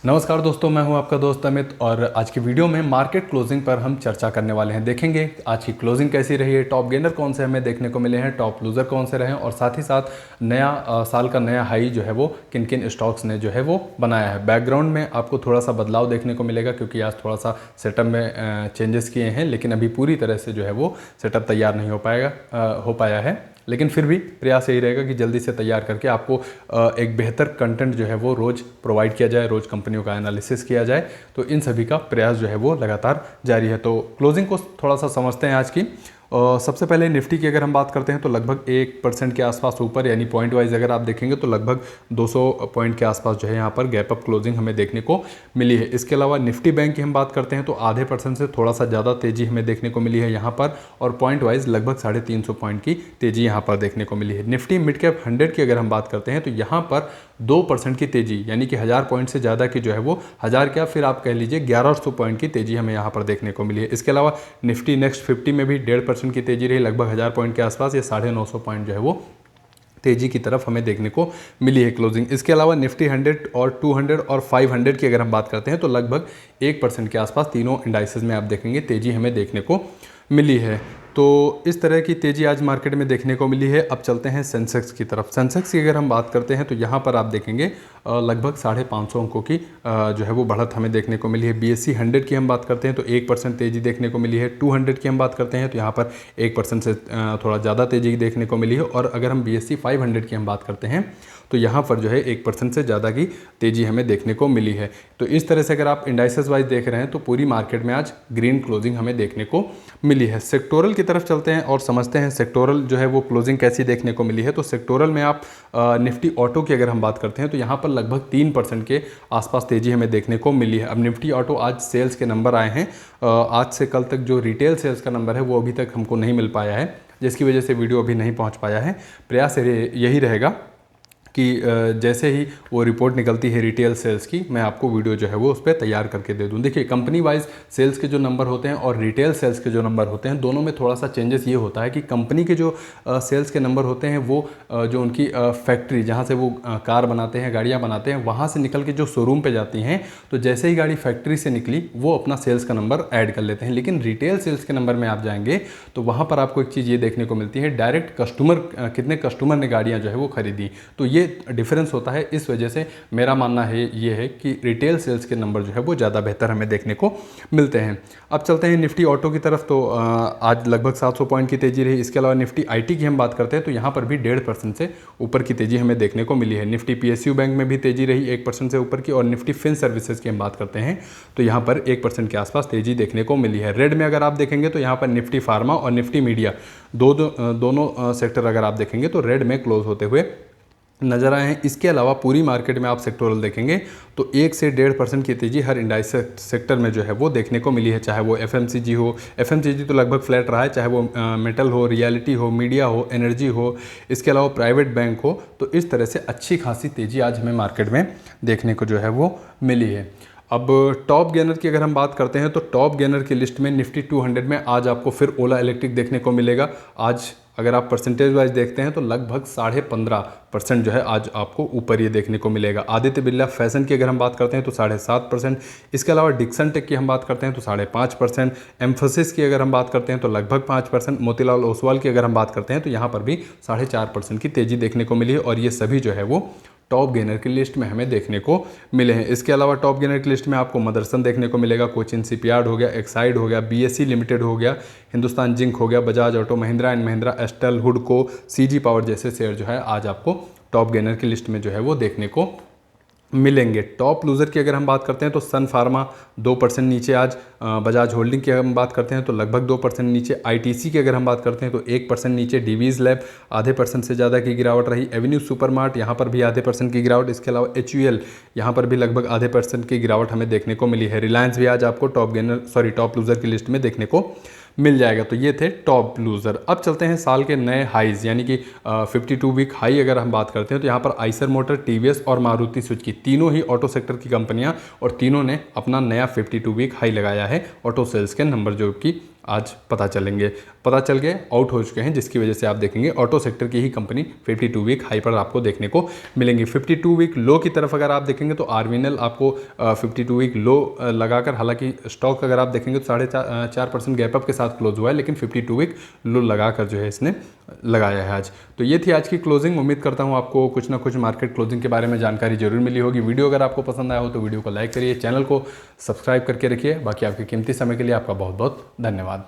नमस्कार दोस्तों, मैं हूं आपका दोस्त अमित और आज की वीडियो में मार्केट क्लोजिंग पर हम चर्चा करने वाले हैं। देखेंगे आज की क्लोजिंग कैसी रही है, टॉप गेनर कौन से हमें देखने को मिले हैं, टॉप लूज़र कौन से रहे हैं और साथ ही साथ नया साल का नया हाई जो है वो किन किन स्टॉक्स ने जो है वो बनाया है। बैकग्राउंड में आपको थोड़ा सा बदलाव देखने को मिलेगा क्योंकि आज थोड़ा सा सेटअप में चेंजेस किए हैं, लेकिन अभी पूरी तरह से जो है वो सेटअप तैयार नहीं हो पाया है। लेकिन फिर भी प्रयास यही रहेगा कि जल्दी से तैयार करके आपको एक बेहतर कंटेंट जो है वो रोज़ प्रोवाइड किया जाए, रोज़ कंपनियों का एनालिसिस किया जाए। तो इन सभी का प्रयास जो है वो लगातार जारी है। तो क्लोजिंग को थोड़ा सा समझते हैं आज की। सबसे पहले निफ्टी की अगर हम बात करते हैं तो लगभग 1% के आसपास ऊपर, यानी पॉइंट वाइज अगर आप देखेंगे तो लगभग 200 पॉइंट के आसपास जो है यहाँ पर गैप अप क्लोजिंग हमें देखने को मिली है। इसके अलावा निफ्टी बैंक की हम बात करते हैं तो आधे % से थोड़ा सा ज़्यादा तेज़ी हमें देखने को मिली है यहाँ पर, और पॉइंट वाइज लगभग 350 पॉइंट की तेज़ी यहाँ पर देखने को मिली है। निफ्टी मिड कैप 100 की अगर हम बात करते हैं तो यहाँ पर 2% की तेज़ी, यानी कि 1000 पॉइंट से ज़्यादा की जो है वो 1000 क्या फिर आप कह लीजिए 1100 पॉइंट की तेज़ी हमें यहाँ पर देखने को मिली है। इसके अलावा निफ्टी नेक्स्ट 50 में भी 1.5% की तेज़ी रही, लगभग 1000 पॉइंट के आसपास, ये 950 पॉइंट जो है वो तेज़ी की तरफ हमें देखने को मिली है क्लोजिंग। इसके अलावा निफ्टी 100 और 200 और 500 की अगर हम बात करते हैं तो लगभग 1% के आसपास तीनों इंडाइसेस में आप देखेंगे तेज़ी हमें देखने को मिली है। तो इस तरह की तेज़ी आज मार्केट में देखने को मिली है। अब चलते हैं सेंसेक्स की तरफ। सेंसेक्स की अगर हम बात करते हैं तो यहाँ पर आप देखेंगे लगभग 550 अंकों की जो है वो बढ़त हमें देखने को मिली है। BSE 100 की हम बात करते हैं तो 1% तेज़ी देखने को मिली है। 200 की हम बात करते हैं तो यहाँ पर 1% से थोड़ा ज़्यादा तेज़ी देखने को मिली है। और अगर हम BSE 500 की हम बात करते हैं तो यहाँ पर जो है 1% से ज़्यादा की तेज़ी हमें देखने को मिली है। तो इस तरह से अगर आप इंडाइसेस वाइज देख रहे हैं तो पूरी मार्केट में आज ग्रीन क्लोजिंग हमें देखने को मिली है। सेक्टोरल की तरफ चलते हैं और समझते हैं सेक्टोरल जो है वो क्लोजिंग कैसी देखने को मिली है। तो सेक्टोरल में आप निफ्टी ऑटो की अगर हम बात करते हैं तो यहाँ पर लगभग 3% के आसपास तेज़ी हमें देखने को मिली है। अब निफ्टी ऑटो आज सेल्स के नंबर आए हैं, आज से कल तक जो रिटेल सेल्स का नंबर है वो अभी तक हमको नहीं मिल पाया है, जिसकी वजह से वीडियो अभी नहीं पहुँच पाया है। प्रयास यही रहेगा कि जैसे ही वो रिपोर्ट निकलती है रिटेल सेल्स की, मैं आपको वीडियो जो है वो उस पर तैयार करके दे दूँ। देखिए, कंपनी वाइज सेल्स के जो नंबर होते हैं और रिटेल सेल्स के जो नंबर होते हैं, दोनों में थोड़ा सा चेंजेस ये होता है कि कंपनी के जो सेल्स के नंबर होते हैं वो जो उनकी फैक्ट्री जहाँ से वो कार बनाते हैं, गाड़ियाँ बनाते हैं, वहाँ से निकल के जो शोरूम पर जाती हैं, तो जैसे ही गाड़ी फैक्ट्री से निकली वो अपना सेल्स का नंबर ऐड कर लेते हैं। लेकिन रिटेल सेल्स के नंबर में आप जाएंगे तो वहाँ पर आपको एक चीज़ ये देखने को मिलती है, डायरेक्ट कस्टमर कितने कस्टमर ने गाड़ियाँ जो है वो खरीदी, तो ये डिफरेंस होता है। इस वजह से मेरा मानना है ये है कि रिटेल सेल्स के नंबर जो है वो ज़्यादा बेहतर हमें देखने को मिलते हैं। अब चलते हैं निफ्टी ऑटो की तरफ। तो आज लगभग 700 पॉइंट की तेज़ी रही। इसके अलावा निफ्टी आईटी की हम बात करते हैं तो यहाँ पर भी 1.5% से ऊपर की तेज़ी हमें देखने को मिली है। निफ्टी PSU बैंक में भी तेज़ी रही 1% से ऊपर की, और निफ्टी फिन सर्विसेज की हम बात करते हैं तो यहाँ पर 1% के आसपास तेज़ी देखने को मिली है। रेड में अगर आप देखेंगे तो यहाँ पर निफ्टी फार्मा और निफ्टी मीडिया दोनों सेक्टर अगर आप देखेंगे तो रेड में क्लोज होते हुए नज़र आए हैं। इसके अलावा पूरी मार्केट में आप सेक्टोरल देखेंगे तो 1 से 1.5% की तेज़ी हर इंडाइस सेक्टर में जो है वो देखने को मिली है। चाहे वो FMCG हो, FMCG तो लगभग फ्लैट रहा है, चाहे वो मेटल हो, रियलिटी हो, मीडिया हो, एनर्जी हो, इसके अलावा प्राइवेट बैंक हो, तो इस तरह से अच्छी खासी तेज़ी आज हमें मार्केट में देखने को जो है वो मिली है। अब टॉप गेनर की अगर हम बात करते हैं तो टॉप गेनर की लिस्ट में निफ्टी 200 में आज आपको फिर ओला इलेक्ट्रिक देखने को मिलेगा। आज अगर आप परसेंटेज वाइज देखते हैं तो लगभग 15.5% जो है आज आपको ऊपर ये देखने को मिलेगा। आदित्य बिरला फैशन की अगर हम बात करते हैं तो 7.5%। इसके अलावा डिक्सन टेक की हम बात करते हैं तो 5.5%। एम्फोसिस की अगर हम बात करते हैं तो लगभग 5%। मोतीलाल ओसवाल की अगर हम बात करते हैं तो यहाँ पर भी 4.5% की तेज़ी देखने को मिली है, और ये सभी जो है वो टॉप गेनर की लिस्ट में हमें देखने को मिले हैं। इसके अलावा टॉप गेनर की लिस्ट में आपको मदरसन देखने को मिलेगा, कोचिन शिपयार्ड हो गया, एक्साइड हो गया, BSE लिमिटेड हो गया, हिंदुस्तान जिंक हो गया, बजाज ऑटो, महिंद्रा एंड महिंद्रा, एस्टेल, हुडको, CG पावर जैसे शेयर जो है आज आपको टॉप गेनर की लिस्ट में जो है वो देखने को मिलेंगे। टॉप लूज़र की अगर हम बात करते हैं तो सन फार्मा 2% नीचे आज, बजाज होल्डिंग की हम बात करते हैं तो लगभग 2% नीचे, ITC की अगर हम बात करते हैं तो 1% नीचे, डीवीज लैब आधे % से ज़्यादा की गिरावट रही, एवेन्यू सुपरमार्ट यहाँ पर भी आधे % की गिरावट, इसके अलावा HUL यहाँ पर भी लगभग आधे % की गिरावट हमें देखने को मिली है। रिलायंस भी आज आपको टॉप लूज़र की लिस्ट में देखने को मिल जाएगा। तो ये थे टॉप लूज़र। अब चलते हैं साल के नए हाईज, यानी कि 52 वीक हाई अगर हम बात करते हैं तो यहाँ पर आइसर मोटर, TVS और मारुति सुजुकी तीनों ही ऑटो सेक्टर की कंपनियाँ, और तीनों ने अपना नया 52 वीक हाई लगाया है ऑटो सेल्स के नंबर जो कि आज पता चल गए, आउट हो चुके हैं, जिसकी वजह से आप देखेंगे ऑटो सेक्टर की ही कंपनी 52 वीक हाई पर आपको देखने को मिलेंगी। 52 वीक लो की तरफ अगर आप देखेंगे तो आरवीएनएल आपको 52 वीक लो लगाकर, हालांकि स्टॉक अगर आप देखेंगे तो 4.5% गैप अप के साथ क्लोज हुआ है, लेकिन 52 वीक लो लगाकर जो है इसने लगाया है आज। तो ये थी आज की क्लोजिंग। उम्मीद करता हूँ आपको कुछ ना कुछ मार्केट क्लोजिंग के बारे में जानकारी जरूर मिली होगी। वीडियो अगर आपको पसंद आया हो तो वीडियो को लाइक करिए, चैनल को सब्सक्राइब करके रखिए। बाकी आपके कीमती समय के लिए आपका बहुत बहुत धन्यवाद।